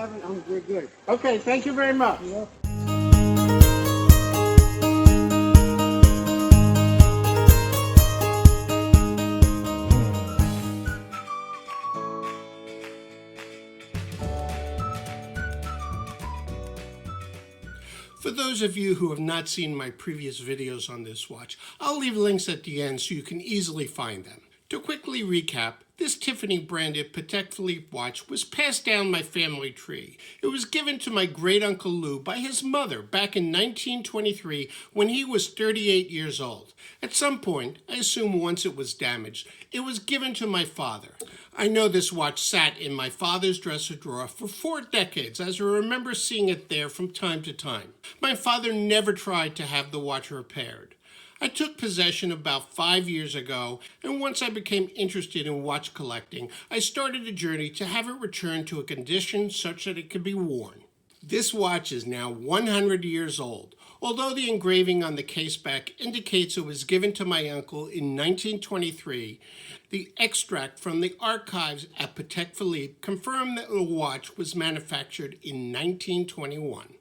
haven't, we're good. Okay, thank you very much. Yeah. For those of you who have not seen my previous videos on this watch, I'll leave links at the end so you can easily find them. To quickly recap, this Tiffany branded Patek Philippe watch was passed down my family tree. It was given to my great uncle Lou by his mother back in 1923 when he was 38 years old. At some point, I assume once it was damaged, it was given to my father. I know this watch sat in my father's dresser drawer for 4 decades, as I remember seeing it there from time to time. My father never tried to have the watch repaired. I took possession about 5 years ago, and once I became interested in watch collecting, I started a journey to have it returned to a condition such that it could be worn. This watch is now 100 years old. Although the engraving on the case back indicates it was given to my uncle in 1923, the extract from the archives at Patek Philippe confirmed that the watch was manufactured in 1921.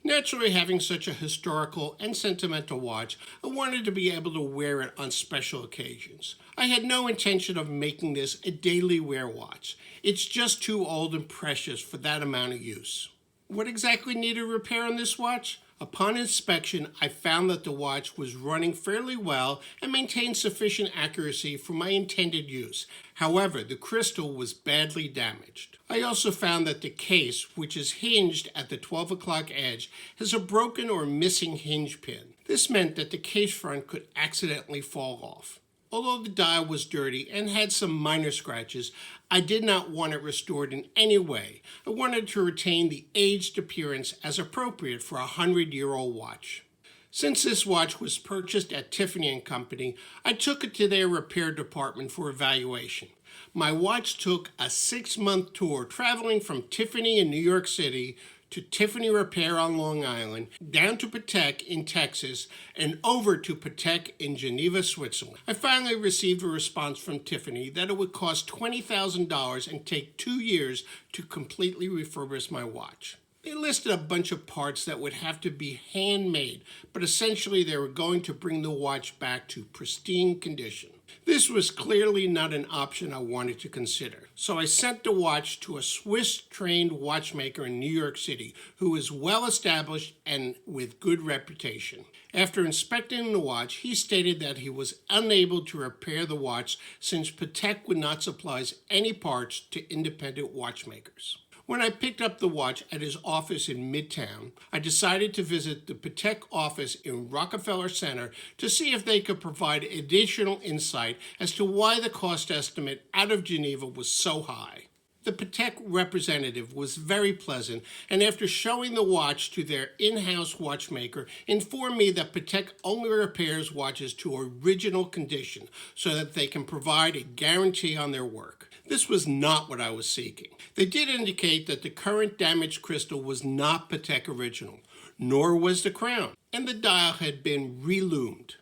Naturally, having such a historical and sentimental watch, I wanted to be able to wear it on special occasions. I had no intention of making this a daily wear watch. It's just too old and precious for that amount of use. What exactly needed repair on this watch? Upon inspection, I found that the watch was running fairly well and maintained sufficient accuracy for my intended use. However, the crystal was badly damaged. I also found that the case, which is hinged at the 12 o'clock edge, has a broken or missing hinge pin. This meant that the case front could accidentally fall off. Although the dial was dirty and had some minor scratches, I did not want it restored in any way. I wanted to retain the aged appearance as appropriate for a 100-year-old watch. Since this watch was purchased at Tiffany & Company, I took it to their repair department for evaluation. My watch took a 6-month tour traveling from Tiffany in New York City to Tiffany Repair on Long Island, down to Patek in Texas, and over to Patek in Geneva, Switzerland. I finally received a response from Tiffany that it would cost $20,000 and take 2 years to completely refurbish my watch. They listed a bunch of parts that would have to be handmade, but essentially they were going to bring the watch back to pristine condition. This was clearly not an option I wanted to consider, so I sent the watch to a Swiss-trained watchmaker in New York City who is well established and with good reputation. After inspecting the watch, he stated that he was unable to repair the watch since Patek would not supply any parts to independent watchmakers. When I picked up the watch at his office in Midtown, I decided to visit the Patek office in Rockefeller Center to see if they could provide additional insight as to why the cost estimate out of Geneva was so high. The Patek representative was very pleasant, and after showing the watch to their in-house watchmaker, informed me that Patek only repairs watches to original condition so that they can provide a guarantee on their work. This was not what I was seeking. They did indicate that the current damaged crystal was not Patek original, nor was the crown, and the dial had been reloomed.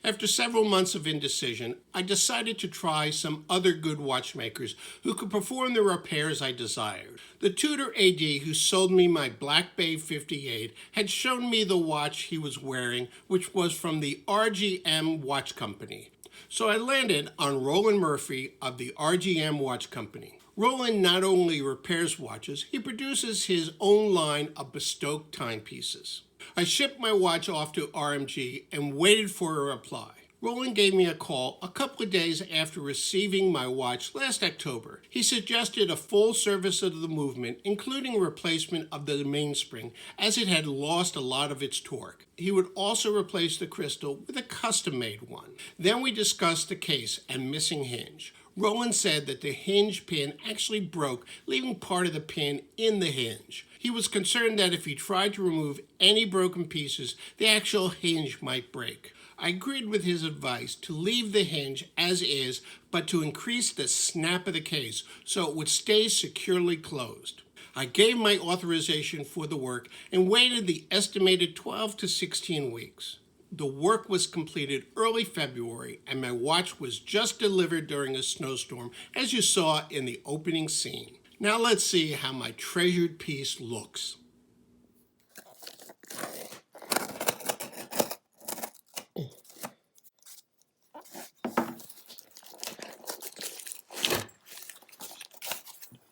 After several months of indecision, I decided to try some other good watchmakers who could perform the repairs I desired. The Tudor AD who sold me my Black Bay 58 had shown me the watch he was wearing, which was from the RGM Watch Company. So I landed on Roland Murphy of the RGM Watch Company. Roland not only repairs watches, he produces his own line of bespoke timepieces. I shipped my watch off to RMG and waited for a reply. Roland gave me a call a couple of days after receiving my watch last October. He suggested a full service of the movement, including replacement of the mainspring, as it had lost a lot of its torque. He would also replace the crystal with a custom-made one. Then we discussed the case and missing hinge. Roland said that the hinge pin actually broke, leaving part of the pin in the hinge. He was concerned that if he tried to remove any broken pieces, the actual hinge might break. I agreed with his advice to leave the hinge as is, but to increase the snap of the case so it would stay securely closed. I gave my authorization for the work and waited the estimated 12 to 16 weeks. The work was completed early February, and my watch was just delivered during a snowstorm, as you saw in the opening scene. Now let's see how my treasured piece looks.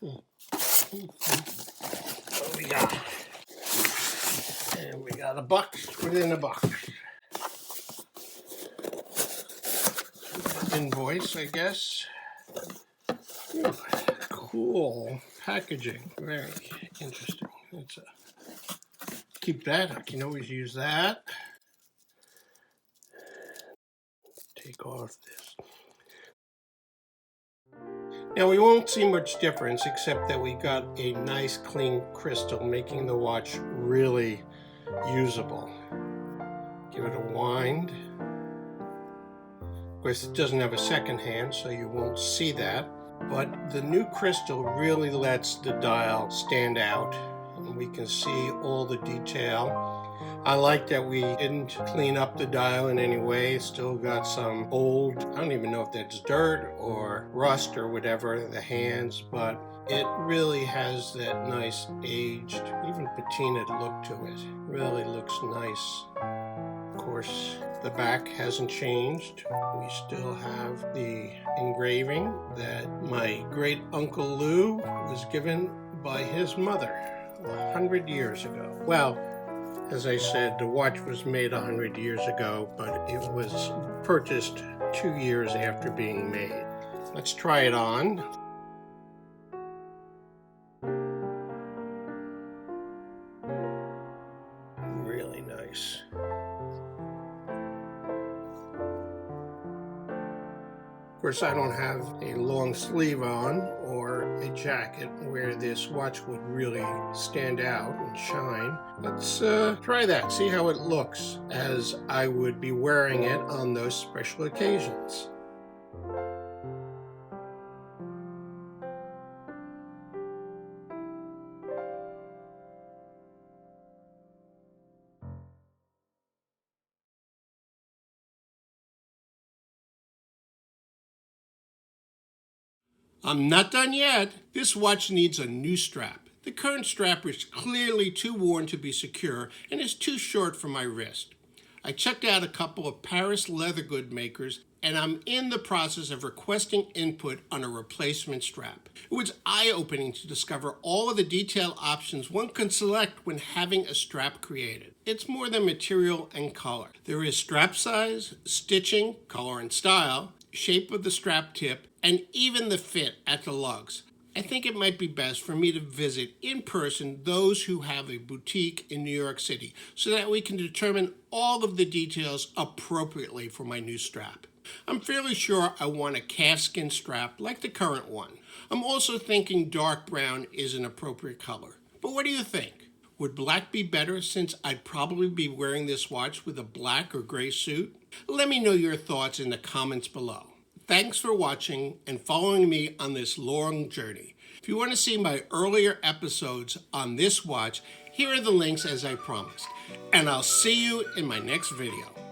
What we got? And we got a box within a box. Invoice, I guess. Ooh, cool packaging. Very interesting. Let's keep that. I can always use that. Take off this. Now we won't see much difference except that we got a nice clean crystal, making the watch really usable. Give it a wind. Of course, it doesn't have a second hand, so you won't see that. But the new crystal really lets the dial stand out, and we can see all the detail. I like that we didn't clean up the dial in any way. It's still got some old, I don't even know if that's dirt or rust or whatever, the hands, but it really has that nice aged, even patinaed look to it. Really looks nice. Of course, the back hasn't changed. We still have the engraving that my great Uncle Lou was given by his mother 100 years ago. Well, as I said, the watch was made 100 years ago, but it was purchased 2 years after being made. Let's try it on. Really nice. Of course, I don't have a long sleeve on or a jacket where this watch would really stand out and shine. Let's try that, see how it looks as I would be wearing it on those special occasions. I'm not done yet. This watch needs a new strap. The current strap is clearly too worn to be secure and is too short for my wrist. I checked out a couple of Paris leather good makers, and I'm in the process of requesting input on a replacement strap. It was eye-opening to discover all of the detail options one can select when having a strap created. It's more than material and color. There is strap size, stitching, color and style, shape of the strap tip, and even the fit at the lugs. I think it might be best for me to visit in person those who have a boutique in New York City so that we can determine all of the details appropriately for my new strap. I'm fairly sure I want a calfskin strap like the current one. I'm also thinking dark brown is an appropriate color. But what do you think? Would black be better since I'd probably be wearing this watch with a black or gray suit? Let me know your thoughts in the comments below. Thanks for watching and following me on this long journey. If you want to see my earlier episodes on this watch, here are the links as I promised. And I'll see you in my next video.